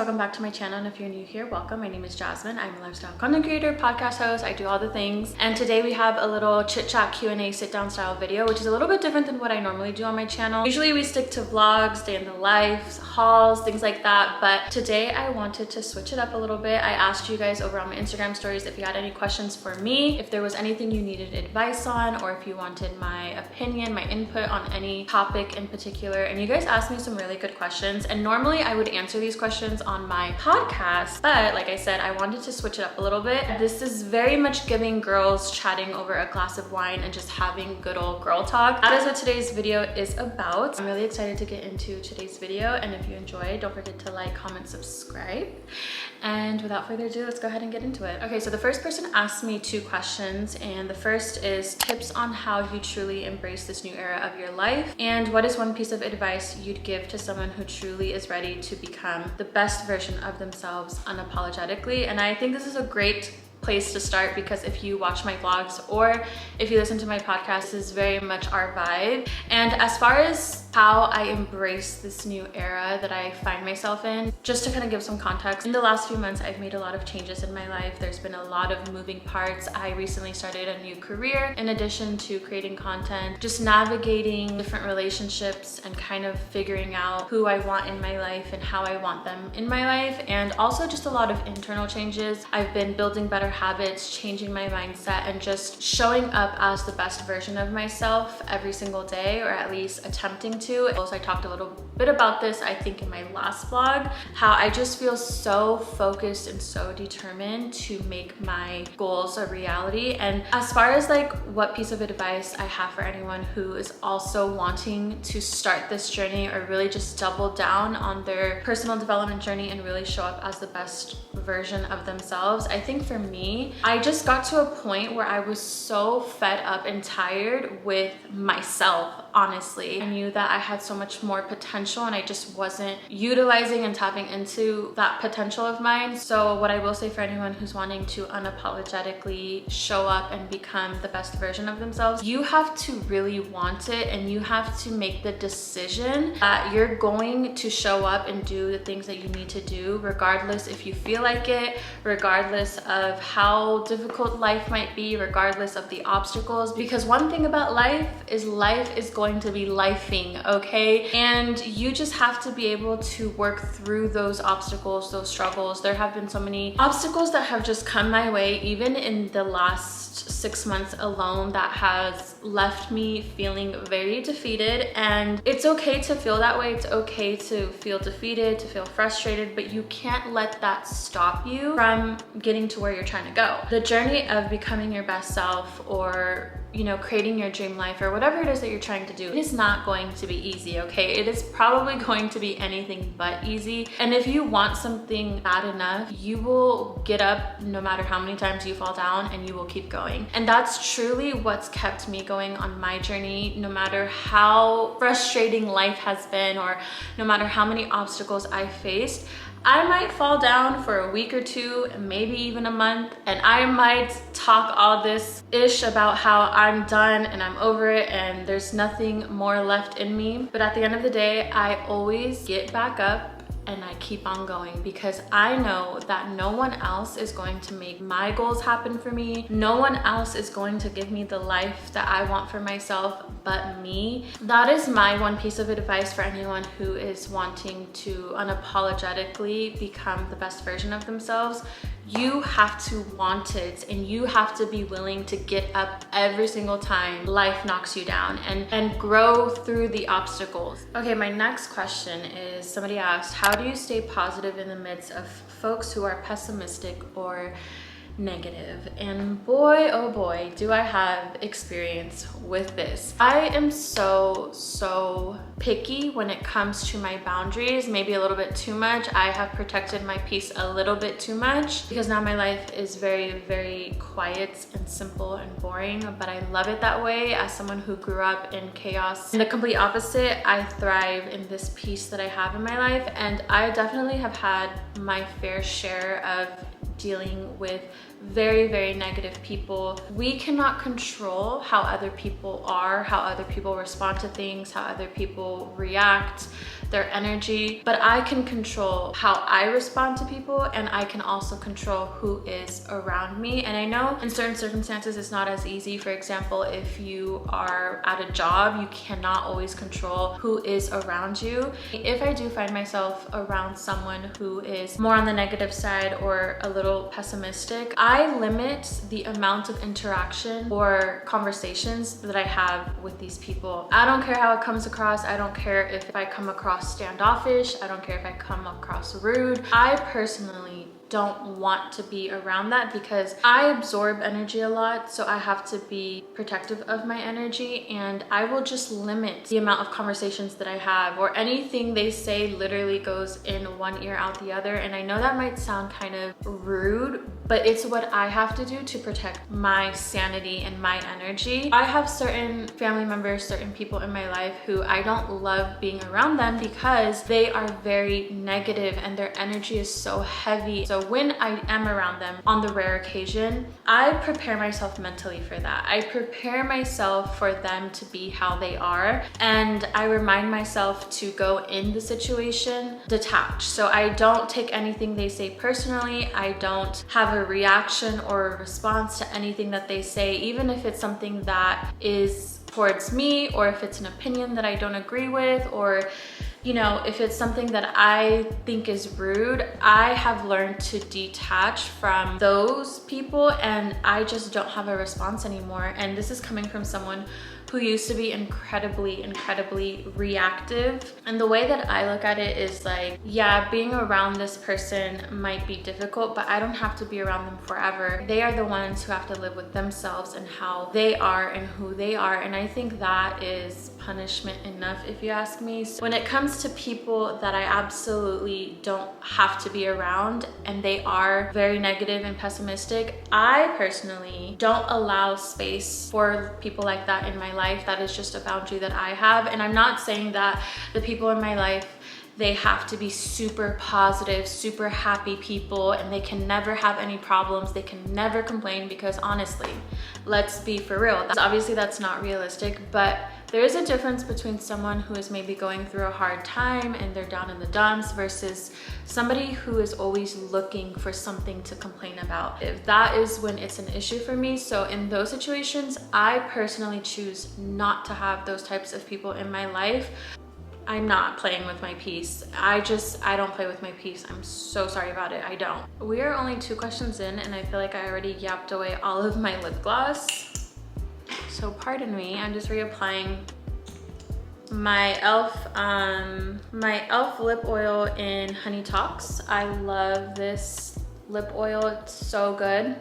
welcome back to my channel, and if you're new here, welcome. My name is Jasmine. I'm a lifestyle content creator, podcast host. I do all the things, and today we have a little chit chat Q&A sit down style video, which is a little bit different than what I normally do on my channel. Usually we stick to vlogs, day in the life, hauls, things like that, but today I wanted to switch it up a little bit. I asked you guys over on my Instagram stories if you had any questions for me, if there was anything you needed advice on, or if you wanted my opinion, my input on any topic in particular, and you guys asked me some really good questions. And normally I would answer these questions on my podcast, but like I said, I wanted to switch it up a little bit. This is very much giving girls chatting over a glass of wine and just having good old girl talk. That is what today's video is about. I'm really excited to get into today's video, and if you enjoy, don't forget to like, comment, subscribe. And without further ado, let's go ahead and get into it. Okay, so the first person asked me 2 questions, and the first is tips on how you truly embrace this new era of your life, and what is one piece of advice you'd give to someone who truly is ready to become the best version of themselves unapologetically. And I think this is a great place to start, because if you watch my vlogs or if you listen to my podcast, this is very much our vibe. And as far as how I embrace this new era that I find myself in, just to kind of give some context, in the last few months I've made a lot of changes in my life. There's been a lot of moving parts. I recently started a new career in addition to creating content, just navigating different relationships and kind of figuring out who I want in my life and how I want them in my life, and also just a lot of internal changes. I've been building better habits, changing my mindset, and just showing up as the best version of myself every single day, or at least attempting to. Also, I talked a little bit about this, I think, in my last vlog, how I just feel so focused and so determined to make my goals a reality. And as far as like what piece of advice I have for anyone who is also wanting to start this journey or really just double down on their personal development journey and really show up as the best version of themselves, I think for me, I just got to a point where I was so fed up and tired with myself, honestly. I knew that I had so much more potential and I just wasn't utilizing and tapping into that potential of mine. So what I will say for anyone who's wanting to unapologetically show up and become the best version of themselves, you have to really want it, and you have to make the decision that you're going to show up and do the things that you need to do, regardless if you feel like it, regardless of how difficult life might be, regardless of the obstacles. Because one thing about life is going to be lifing, okay? And you just have to be able to work through those obstacles, those struggles. There have been so many obstacles that have just come my way, even in the last 6 months alone, that has left me feeling very defeated. And it's okay to feel that way. It's okay to feel defeated, to feel frustrated, but you can't let that stop you from getting to where you're trying to go. The journey of becoming your best self, or creating your dream life, or whatever it is that you're trying to do, it is not going to be easy, okay? It is probably going to be anything but easy. And if you want something bad enough, you will get up no matter how many times you fall down, and you will keep going. And that's truly what's kept me going on my journey, no matter how frustrating life has been, or no matter how many obstacles I faced. I might fall down for a week or 2, maybe even a month, and I might talk all this ish about how I'm done and I'm over it and there's nothing more left in me. But at the end of the day, I always get back up and I keep on going, because I know that no one else is going to make my goals happen for me. No one else is going to give me the life that I want for myself but me. That is my one piece of advice for anyone who is wanting to unapologetically become the best version of themselves. You have to want it, and you have to be willing to get up every single time life knocks you down, and grow through the obstacles. Okay, my next question is, somebody asked, how do you stay positive in the midst of folks who are pessimistic or negative? And boy, oh boy, do I have experience with this. I am so picky when it comes to my boundaries, maybe a little bit too much. I have protected my peace a little bit too much, because now my life is very quiet and simple and boring, but I love it that way. As someone who grew up in chaos, and the complete opposite, I thrive in this peace that I have in my life. And I definitely have had my fair share of dealing with very negative people. We cannot control how other people are, how other people respond to things, how other people react. their energy, but I can control how I respond to people, and I can also control who is around me. And I know in certain circumstances it's not as easy. For example, if you are at a job, you cannot always control who is around you. If I do find myself around someone who is more on the negative side or a little pessimistic, I limit the amount of interaction or conversations that I have with these people. I don't care how it comes across. I don't care if I come across standoffish. I don't care if I come across rude. I personally don't want to be around that because I absorb energy a lot, so I have to be protective of my energy, and I will just limit the amount of conversations that I have, or anything they say literally goes in one ear out the other. And I know that might sound kind of rude, but it's what I have to do to protect my sanity and my energy. I have certain family members, certain people in my life who I don't love being around them because they are very negative and their energy is so heavy. So when I am around them on the rare occasion, I prepare myself mentally for that. I prepare myself for them to be how they are, and I remind myself to go in the situation detached. So I don't take anything they say personally. I don't have a reaction or a response to anything that they say, even if it's something that is towards me, or if it's an opinion that I don't agree with, or if it's something that I think is rude. I have learned to detach from those people, and I just don't have a response anymore. And this is coming from someone who used to be incredibly reactive. And the way that I look at it is like, yeah, being around this person might be difficult, but I don't have to be around them forever. They are the ones who have to live with themselves and how they are and who they are. And I think that is punishment enough, if you ask me. So when it comes to people that I absolutely don't have to be around and they are very negative and pessimistic, I personally don't allow space for people like that in my life. That is just a boundary that I have. And I'm not saying that the people in my life, they have to be super positive, super happy people, and they can never have any problems. They can never complain, because honestly, let's be for real. Obviously that's not realistic, but there is a difference between someone who is maybe going through a hard time and they're down in the dumps versus somebody who is always looking for something to complain about. If that is when it's an issue for me. So in those situations, I personally choose not to have those types of people in my life. I'm not playing with my peace. I don't play with my peace. I'm so sorry about it. I don't. We are only 2 questions in, and I feel like I already yapped away all of my lip gloss. So pardon me, I'm just reapplying my e.l.f. lip oil in Honey Talks. I love this lip oil, it's so good.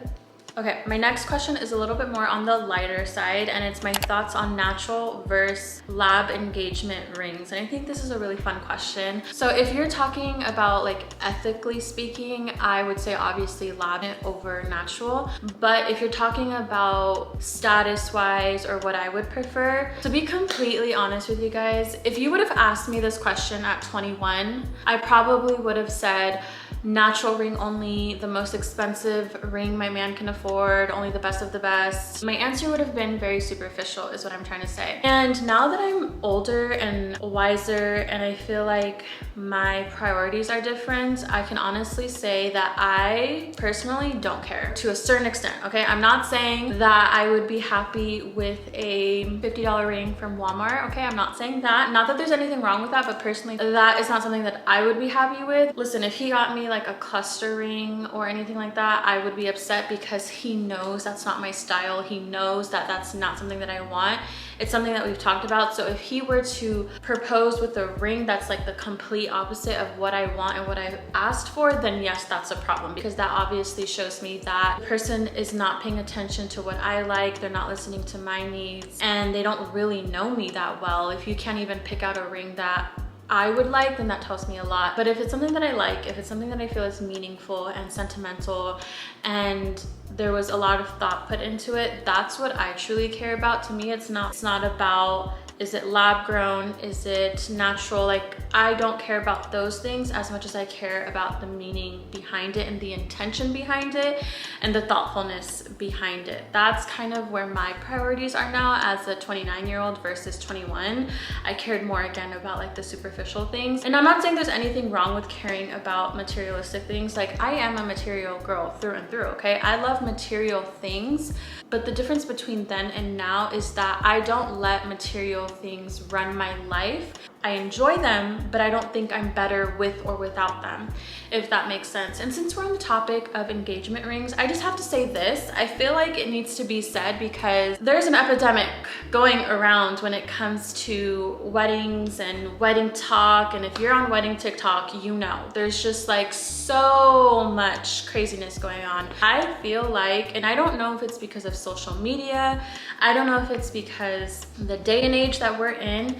Okay, my next question is a little bit more on the lighter side, and it's my thoughts on natural versus lab engagement rings. And I think this is a really fun question. So if you're talking about like ethically speaking, I would say obviously lab over natural. But if you're talking about status wise or what I would prefer, to be completely honest with you guys, if you would have asked me this question at 21, I probably would have said natural ring only, the most expensive ring my man can afford, only the best of the best. My answer would have been very superficial, is what I'm trying to say. And now that I'm older and wiser, and I feel like my priorities are different, I can honestly say that I personally don't care to a certain extent, okay? I'm not saying that I would be happy with a $50 ring from Walmart, okay? I'm not saying that. Not that there's anything wrong with that, but personally, that is not something that I would be happy with. Listen, if he got me like a cluster ring or anything like that, I would be upset because he knows that's not my style. He knows that that's not something that I want. It's something that we've talked about. So if he were to propose with a ring that's like the complete opposite of what I want and what I asked for, then yes, that's a problem, because that obviously shows me that the person is not paying attention to what I like. They're not listening to my needs, and they don't really know me that well. If you can't even pick out a ring that I would like, then that tells me a lot. But if it's something that I like, if it's something that I feel is meaningful and sentimental, and there was a lot of thought put into it, that's what I truly care about. To me, it's not about Is it lab grown? Is it natural? Like, I don't care about those things as much as I care about the meaning behind it and the intention behind it and the thoughtfulness behind it. That's kind of where my priorities are now as a 29-year-old versus 21. I cared more again about like the superficial things. And I'm not saying there's anything wrong with caring about materialistic things. Like, I am a material girl through and through, okay? I love material things, but the difference between then and now is that I don't let material things run my life. I enjoy them, but I don't think I'm better with or without them, if that makes sense. And since we're on the topic of engagement rings, I just have to say this. I feel like it needs to be said because there's an epidemic going around when it comes to weddings and wedding talk. And if you're on wedding TikTok, you know, there's just like so much craziness going on. I feel like, and I don't know if it's because of social media, I don't know if it's because the day and age that we're in,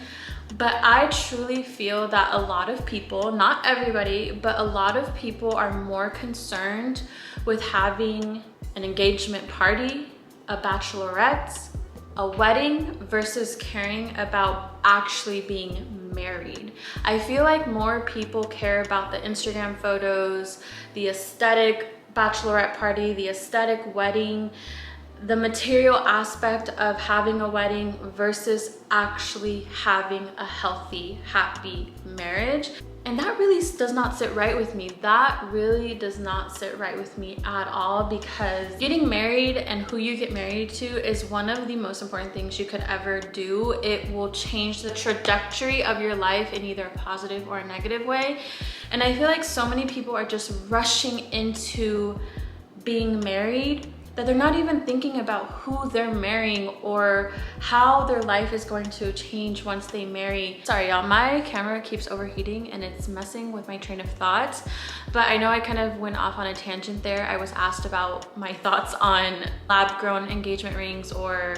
but I truly feel that a lot of people, not everybody, but a lot of people are more concerned with having an engagement party, a bachelorette, a wedding versus caring about actually being married. I feel like more people care about the Instagram photos, the aesthetic bachelorette party, the aesthetic wedding, the material aspect of having a wedding versus actually having a healthy, happy marriage. And that really does not sit right with me. That really does not sit right with me at all, because getting married and who you get married to is one of the most important things you could ever do. It will change the trajectory of your life in either a positive or a negative way. And I feel like so many people are just rushing into being married that they're not even thinking about who they're marrying or how their life is going to change once they marry. Sorry y'all, my camera keeps overheating and it's messing with my train of thought, but I know I kind of went off on a tangent there. I was asked about my thoughts on lab grown engagement rings or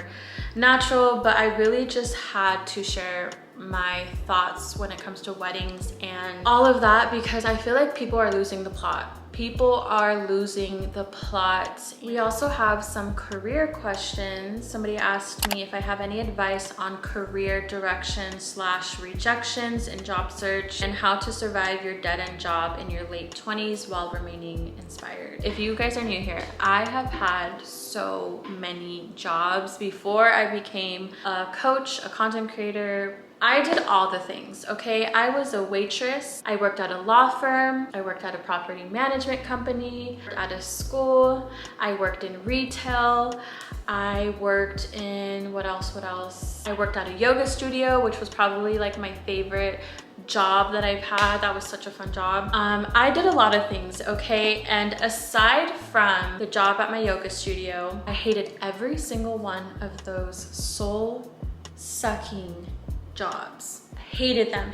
natural, but I really just had to share my thoughts when it comes to weddings and all of that, because I feel like people are losing the plot. People are losing the plot. We also have some career questions. Somebody asked me if I have any advice on career direction / rejections in job search and how to survive your dead-end job in your late 20s while remaining inspired. If you guys are new here, I have had so many jobs before I became a coach, a content creator. I did all the things, okay? I was a waitress. I worked at a law firm. I worked at a property management company, at a school. I worked in retail. I worked in, what else? I worked at a yoga studio, which was probably like my favorite job that I've had. That was such a fun job. I did a lot of things, okay? And aside from the job at my yoga studio, I hated every single one of those soul-sucking jobs. Hated them.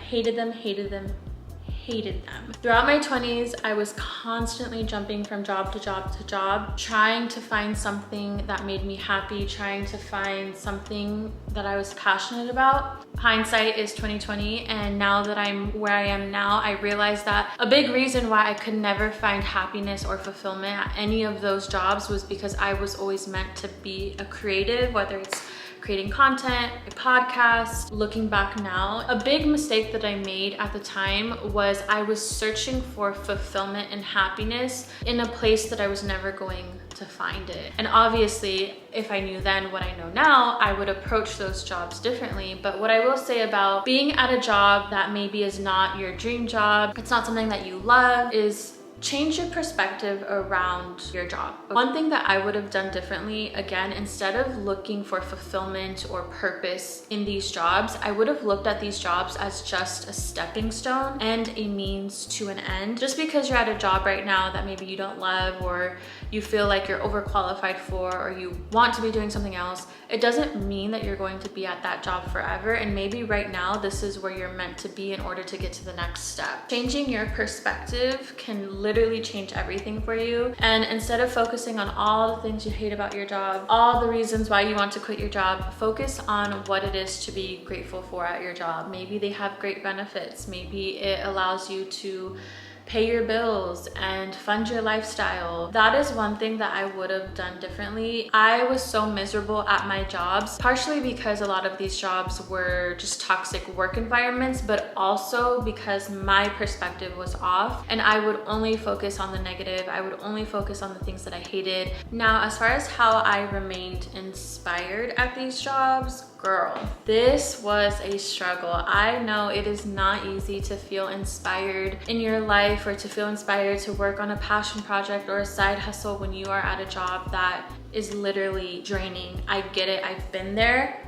Throughout my 20s, I was constantly jumping from job to job to job, trying to find something that made me happy, trying to find something that I was passionate about. Hindsight is 2020, and now that I'm where I am now, I realized that a big reason why I could never find happiness or fulfillment at any of those jobs was because I was always meant to be a creative, whether it's creating content, a podcast. Looking back now, a big mistake that I made at the time was I was searching for fulfillment and happiness in a place that I was never going to find it. And obviously, if I knew then what I know now, I would approach those jobs differently. But what I will say about being at a job that maybe is not your dream job, it's not something that you love, is change your perspective around your job. One thing that I would have done differently, again, instead of looking for fulfillment or purpose in these jobs, I would have looked at these jobs as just a stepping stone and a means to an end. Just because you're at a job right now that maybe you don't love, or you feel like you're overqualified for, or you want to be doing something else, it doesn't mean that you're going to be at that job forever. And maybe right now, this is where you're meant to be in order to get to the next step. Changing your perspective can literally change everything for you. And instead of focusing on all the things you hate about your job, all the reasons why you want to quit your job, focus on what it is to be grateful for at your job. Maybe they have great benefits. Maybe it allows you to pay your bills and fund your lifestyle. That is one thing that I would have done differently. I was so miserable at my jobs, partially because a lot of these jobs were just toxic work environments, but also because my perspective was off and I would only focus on the negative. I would only focus on the things that I hated. Now, as far as how I remained inspired at these jobs, girl, this was a struggle. I know it is not easy to feel inspired in your life or to feel inspired to work on a passion project or a side hustle when you are at a job that is literally draining. I get it, I've been there,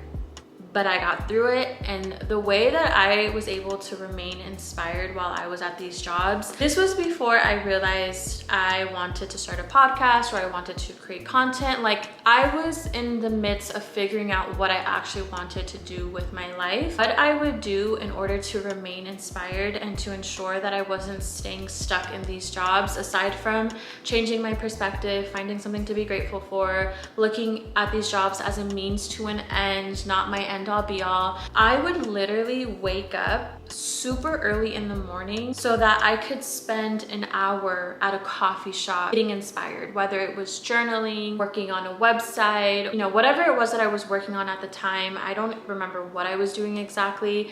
but I got through it. And the way that I was able to remain inspired while I was at these jobs, this was before I realized I wanted to start a podcast or I wanted to create content. Like, I was in the midst of figuring out what I actually wanted to do with my life, what I would do in order to remain inspired and to ensure that I wasn't staying stuck in these jobs, aside from changing my perspective, finding something to be grateful for, looking at these jobs as a means to an end, not my end all be all. I would literally wake up super early in the morning so that I could spend an hour at a coffee shop getting inspired, whether it was journaling, working on a website, you know, whatever it was that I was working on at the time. I don't remember what I was doing exactly.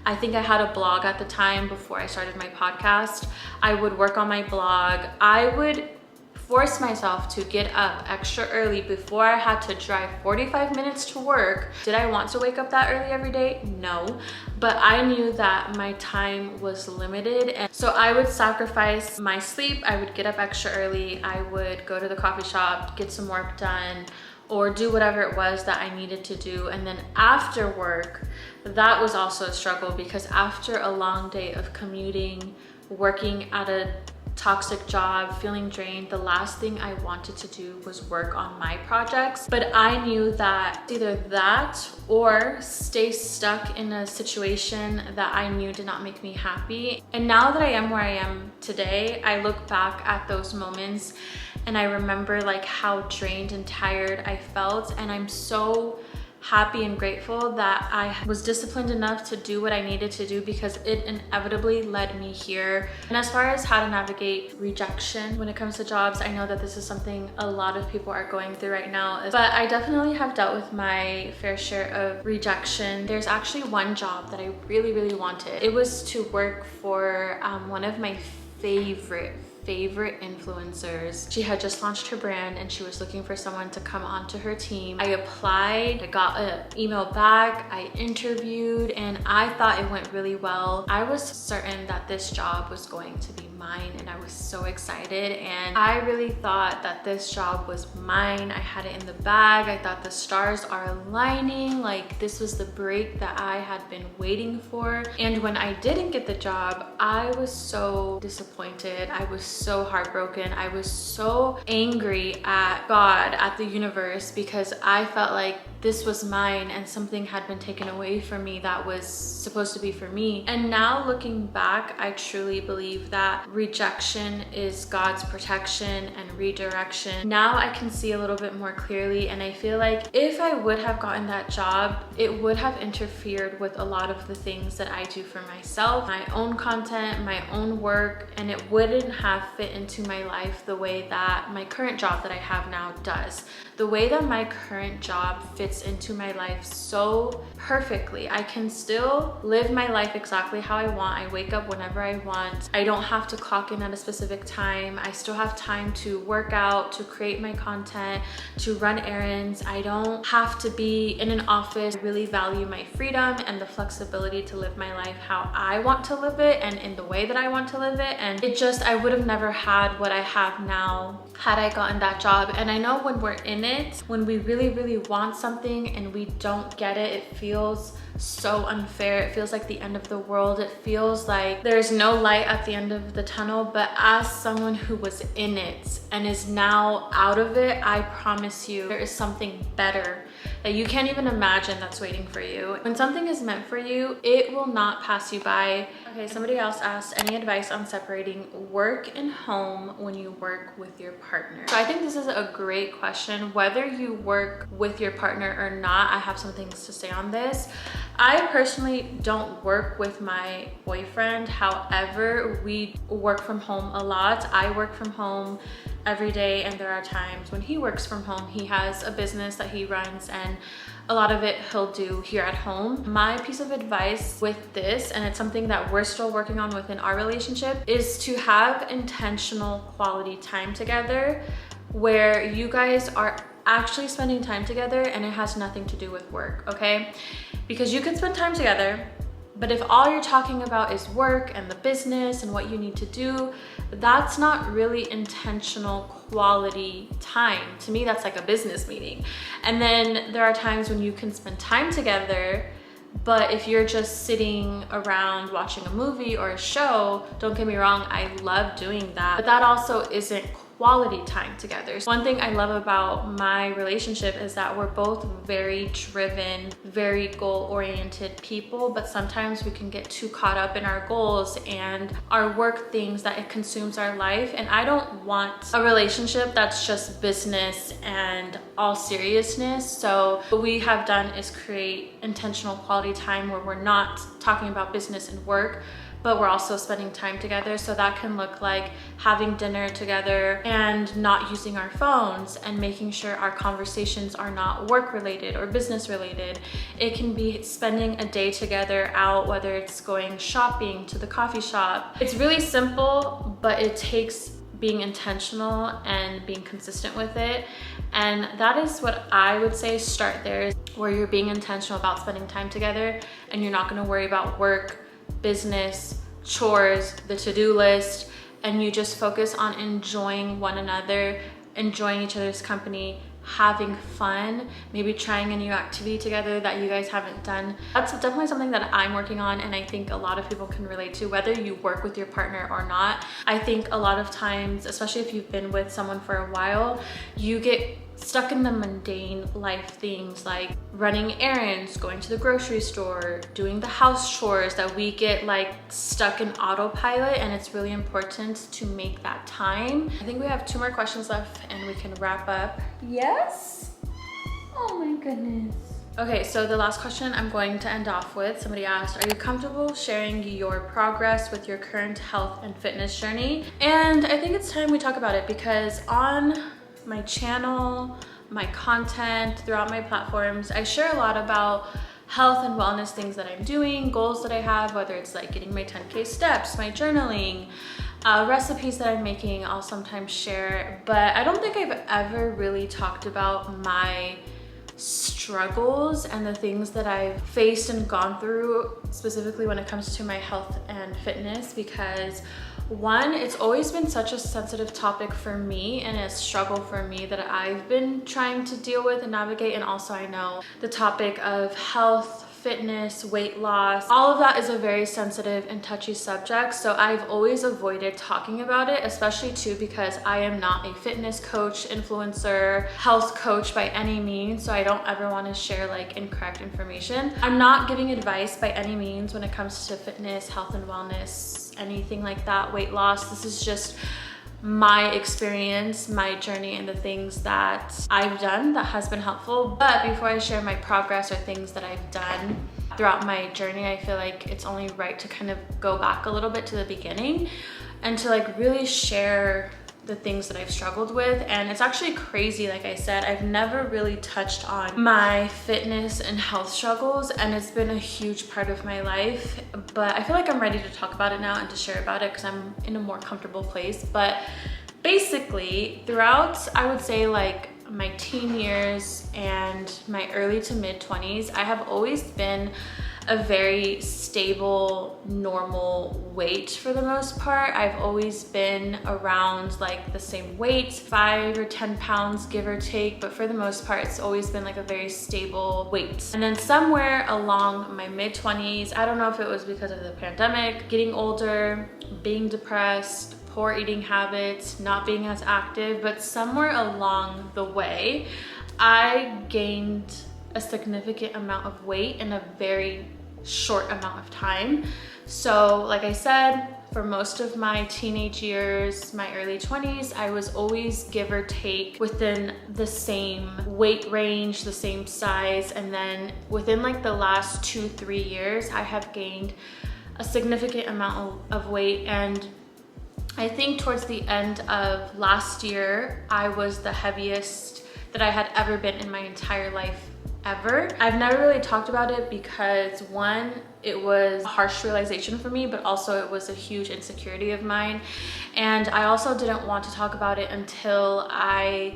I think I had a blog at the time before I started my podcast. I would work on my blog. I would force myself to get up extra early before I had to drive 45 minutes to work. Did I want to wake up that early every day? No, but I knew that my time was limited, and so I would sacrifice my sleep. I would get up extra early. I would go to the coffee shop, get some work done, or do whatever it was that I needed to do. And then after work, that was also a struggle, because after a long day of commuting, working at a toxic job, feeling drained, the last thing I wanted to do was work on my projects. But I knew that either that or stay stuck in a situation that I knew did not make me happy. And now that I am where I am today, I look back at those moments and I remember like how drained and tired I felt, and I'm so happy and grateful that I was disciplined enough to do what I needed to do, because it inevitably led me here. And as far as how to navigate rejection when it comes to jobs, I know that this is something a lot of people are going through right now, but I definitely have dealt with my fair share of rejection. There's actually one job that I really wanted. It was to work for one of my favorite influencers. She had just launched her brand and she was looking for someone to come onto her team. I applied, I got an email back, I interviewed, and I thought it went really well. I was certain that this job was going to be mine, and I was so excited, and I really thought that this job was mine. I had it in the bag. I thought the stars are aligning, like this was the break that I had been waiting for. And when I didn't get the job, I was so disappointed. I was so heartbroken. I was so angry at God, at the universe, because I felt like this was mine and something had been taken away from me that was supposed to be for me. And now looking back, I truly believe that rejection is God's protection and redirection. Now I can see a little bit more clearly, and I feel like if I would have gotten that job, it would have interfered with a lot of the things that I do for myself, my own content, my own work, and it wouldn't have fit into my life the way that my current job that I have now does. The way that my current job fits into my life so perfectly. I can still live my life exactly how I want. I wake up whenever I want. I don't have to clock in at a specific time. I still have time to work out, to create my content, to run errands. I don't have to be in an office. I really value my freedom and the flexibility to live my life how I want to live it and in the way that I want to live it. And it just, I would have never had what I have now had I gotten that job. And I know when we're in it, when we really want something and we don't get it, it feels so unfair. It feels like the end of the world. It feels like there's no light at the end of the tunnel. But as someone who was in it and is now out of it, I promise you there is something better that you can't even imagine that's waiting for you. When something is meant for you, it will not pass you by. Okay, somebody else asked, any advice on separating work and home when you work with your partner? So I think this is a great question. Whether you work with your partner or not, I have some things to say on this. I personally don't work with my boyfriend. However, we work from home a lot. I work from home every day, and there are times when he works from home. He has a business that he runs, and a lot of it he'll do here at home. My piece of advice with this, and it's something that we're still working on within our relationship, is to have intentional quality time together where you guys are actually spending time together and it has nothing to do with work, okay? Because you can spend time together, but if all you're talking about is work and the business and what you need to do, that's not really intentional quality time. To me, that's like a business meeting. And then there are times when you can spend time together, but if you're just sitting around watching a movie or a show, don't get me wrong, I love doing that, but that also isn't quality time together. One thing I love about my relationship is that we're both very driven, very goal-oriented people, but sometimes we can get too caught up in our goals and our work things that it consumes our life. And I don't want a relationship that's just business and all seriousness. So what we have done is create intentional quality time where we're not talking about business and work, but we're also spending time together. So that can look like having dinner together and not using our phones and making sure our conversations are not work related or business related. It can be spending a day together out, whether it's going shopping to the coffee shop. It's really simple, but it takes being intentional and being consistent with it. And that is what I would say, start there, where you're being intentional about spending time together and you're not gonna worry about work, business, chores, the to-do list, and you just focus on enjoying one another, enjoying each other's company, having fun, maybe trying a new activity together that you guys haven't done. That's definitely something that I'm working on, and I think a lot of people can relate to, whether you work with your partner or not. I think a lot of times, especially if you've been with someone for a while, you get stuck in the mundane life things like running errands, going to the grocery store, doing the house chores, that we get like stuck in autopilot, and it's really important to make that time. I think we have 2 more questions left and we can wrap up. Yes? Oh my goodness. Okay, so the last question I'm going to end off with, somebody asked, are you comfortable sharing your progress with your current health and fitness journey? And I think it's time we talk about it, because on my channel, my content, throughout my platforms, I share a lot about health and wellness things that I'm doing, goals that I have, whether it's like getting my 10K steps, my journaling, recipes that I'm making, I'll sometimes share. But I don't think I've ever really talked about my struggles and the things that I've faced and gone through, specifically when it comes to my health and fitness, because one, it's always been such a sensitive topic for me and a struggle for me that I've been trying to deal with and navigate. And also I know the topic of health, fitness, weight loss, all of that is a very sensitive and touchy subject. So I've always avoided talking about it, especially too because I am not a fitness coach, influencer, health coach by any means. So I don't ever want to share like incorrect information. I'm not giving advice by any means when it comes to fitness, health and wellness, anything like that, weight loss. This is just my experience, my journey, and the things that I've done that has been helpful. But before I share my progress or things that I've done throughout my journey, I feel like it's only right to kind of go back a little bit to the beginning and to like really share the things that I've struggled with. And it's actually crazy, like I said, I've never really touched on my fitness and health struggles, and it's been a huge part of my life. But I feel like I'm ready to talk about it now and to share about it because I'm in a more comfortable place. But basically, throughout, I would say like my teen years and my early to mid 20s, I have always been a very stable, normal weight for the most part. I've always been around like the same weight, 5 or 10 pounds, give or take, but for the most part, it's always been like a very stable weight. And then somewhere along my mid 20s, I don't know if it was because of the pandemic, getting older, being depressed, poor eating habits, not being as active, but somewhere along the way, I gained a significant amount of weight in a very short amount of time. So like I said, For most of my teenage years, my early 20s, I was always give or take within the same weight range, the same size. And then within like the last 2-3 years, I have gained a significant amount of weight. And I think towards the end of last year, I was the heaviest that I had ever been in my entire life ever. I've never really talked about it because one, it was a harsh realization for me, but also it was a huge insecurity of mine. And I also didn't want to talk about it until I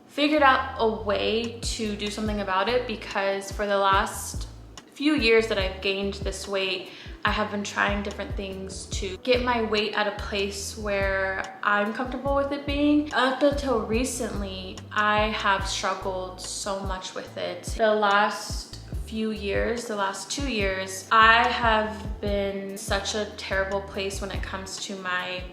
figured out a way to do something about it, because for the last few years that I've gained this weight, I have been trying different things to get my weight at a place where I'm comfortable with it being. Up until recently, I have struggled so much with it. The last few years, the last 2 years, I have been such a terrible place when it comes to my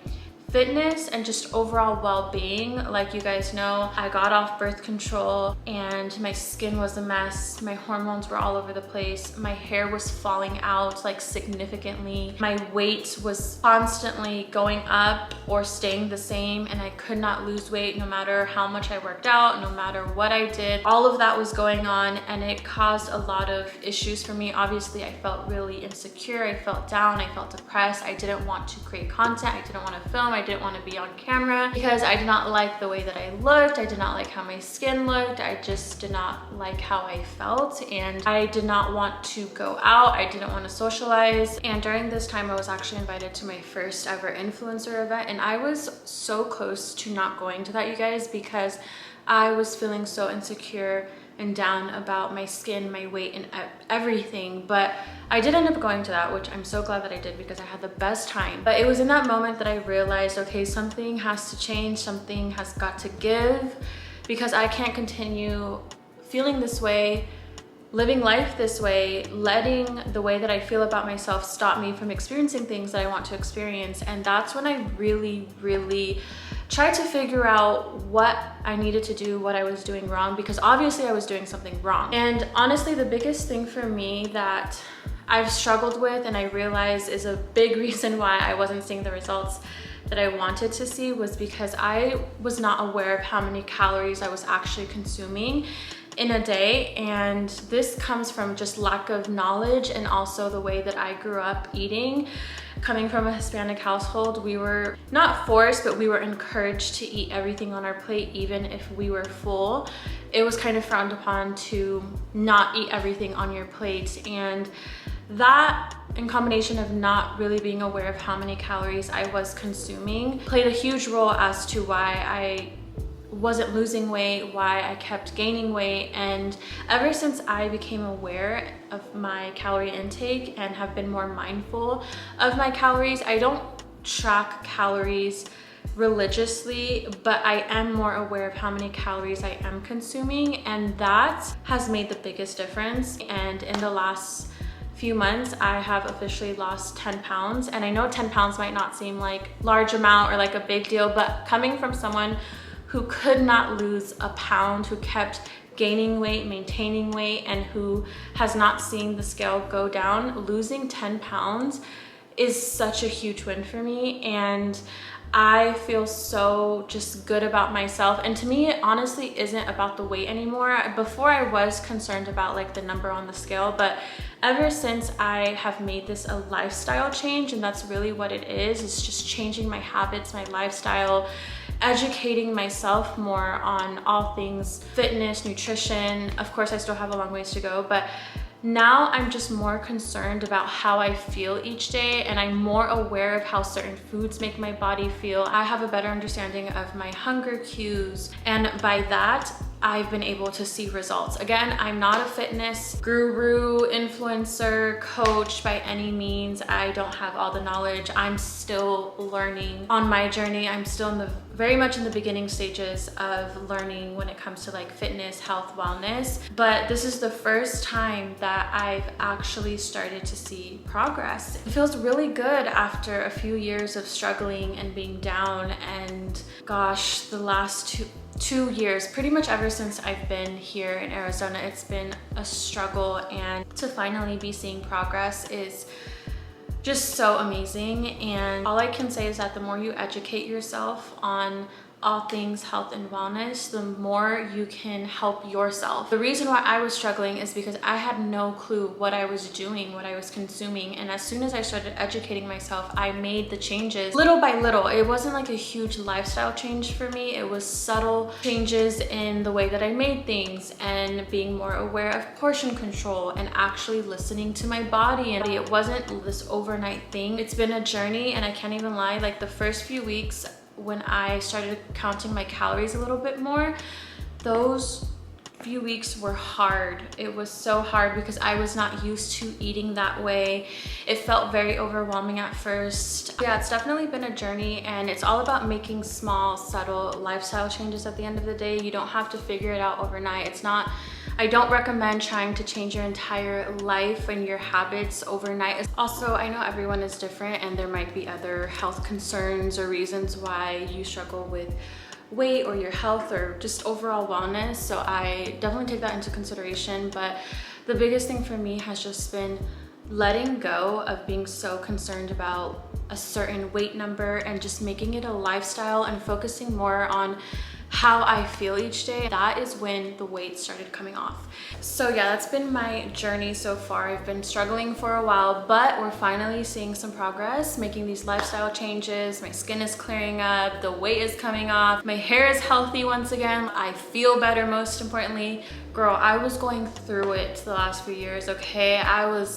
fitness and just overall well-being. Like you guys know, I got off birth control and my skin was a mess. My hormones were all over the place. My hair was falling out like significantly. My weight was constantly going up or staying the same, and I could not lose weight no matter how much I worked out, no matter what I did. All of that was going on, and it caused a lot of issues for me. Obviously, I felt really insecure. I felt down. I felt depressed. I didn't want to create content. I didn't want to film. I didn't want to be on camera because I did not like the way that I looked. I did not like how my skin looked. I just did not like how I felt, and I did not want to go out. I didn't want to socialize. And during this time, I was actually invited to my first ever influencer event, and I was so close to not going to that, you guys, because I was feeling so insecure and down about my skin, my weight, and everything. But I did end up going to that, which I'm so glad that I did because I had the best time. But it was in that moment that I realized, okay, something has to change, something has got to give, because I can't continue feeling this way, living life this way, letting the way that I feel about myself stop me from experiencing things that I want to experience. And that's when I really tried to figure out what I needed to do, what I was doing wrong, because obviously I was doing something wrong. And honestly, the biggest thing for me that I've struggled with, and I realize is a big reason why I wasn't seeing the results that I wanted to see, was because I was not aware of how many calories I was actually consuming in a day. And this comes from just lack of knowledge, and also the way that I grew up eating. Coming from a Hispanic household, we were not forced, but we were encouraged to eat everything on our plate, even if we were full. It was kind of frowned upon to not eat everything on your plate. And that, in combination of not really being aware of how many calories I was consuming, played a huge role as to why I wasn't losing weight, why I kept gaining weight. And ever since I became aware of my calorie intake and have been more mindful of my calories, I don't track calories religiously, but I am more aware of how many calories I am consuming, and that has made the biggest difference. And in the last few months, I have officially lost 10 pounds. And I know 10 pounds might not seem like a large amount or like a big deal, but coming from someone who could not lose a pound, who kept gaining weight, maintaining weight, and who has not seen the scale go down, losing 10 pounds is such a huge win for me. And I feel so just good about myself. And to me, it honestly isn't about the weight anymore. Before, I was concerned about like the number on the scale, but ever since I have made this a lifestyle change, and that's really what it is, it's just changing my habits, my lifestyle, educating myself more on all things fitness, nutrition. Of course, I still have a long ways to go, but now I'm just more concerned about how I feel each day, and I'm more aware of how certain foods make my body feel. I have a better understanding of my hunger cues, and by that, I've been able to see results. Again, I'm not a fitness guru, influencer, coach by any means. I don't have all the knowledge. I'm still learning on my journey. I'm still in the very much in the beginning stages of learning when it comes to like fitness, health, wellness. But this is the first time that I've actually started to see progress. It feels really good after a few years of struggling and being down. And gosh, the last two years, pretty much ever since I've been here in Arizona, it's been a struggle, and to finally be seeing progress is just so amazing. And all I can say is that the more you educate yourself on all things health and wellness, the more you can help yourself. The reason why I was struggling is because I had no clue what I was doing, what I was consuming. And as soon as I started educating myself, I made the changes little by little. It wasn't like a huge lifestyle change for me. It was subtle changes in the way that I made things and being more aware of portion control and actually listening to my body. And it wasn't this overnight thing. It's been a journey, and I can't even lie, like the first few weeks when I started counting my calories a little bit more, those few weeks were hard. It was so hard because I was not used to eating that way. It felt very overwhelming at first. Yeah, it's definitely been a journey, and it's all about making small, subtle lifestyle changes at the end of the day. You don't have to figure it out overnight. I don't recommend trying to change your entire life and your habits overnight. Also, I know everyone is different, and there might be other health concerns or reasons why you struggle with weight or your health or just overall wellness. So I definitely take that into consideration. But the biggest thing for me has just been letting go of being so concerned about a certain weight number and just making it a lifestyle and focusing more on how I feel each day. That is when the weight started coming off. So yeah, that's been my journey so far. I've been struggling for a while, but we're finally seeing some progress, making these lifestyle changes. My skin is clearing up, the weight is coming off, my hair is healthy once again. I feel better, most importantly. Girl, I was going through it the last few years, okay?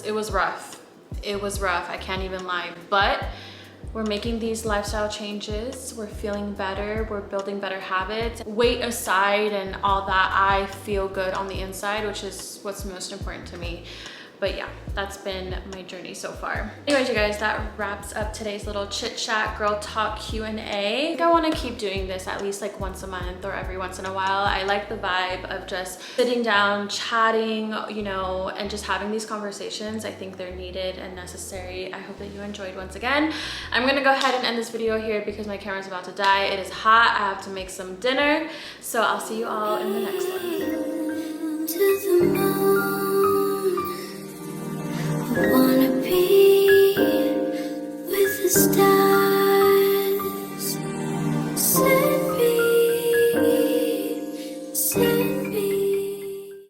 It was rough. It was rough, I can't even lie. But we're making these lifestyle changes, we're feeling better, we're building better habits. Weight aside and all that, I feel good on the inside, which is what's most important to me. But yeah, that's been my journey so far. Anyways, you guys, that wraps up today's little chit chat girl talk Q&A. I think I want to keep doing this at least like once a month or every once in a while. I like the vibe of just sitting down, chatting, you know, and just having these conversations. I think they're needed and necessary. I hope that you enjoyed once again. I'm gonna go ahead and end this video here because my camera's about to die. It is hot, I have to make some dinner. So I'll see you all in the next one.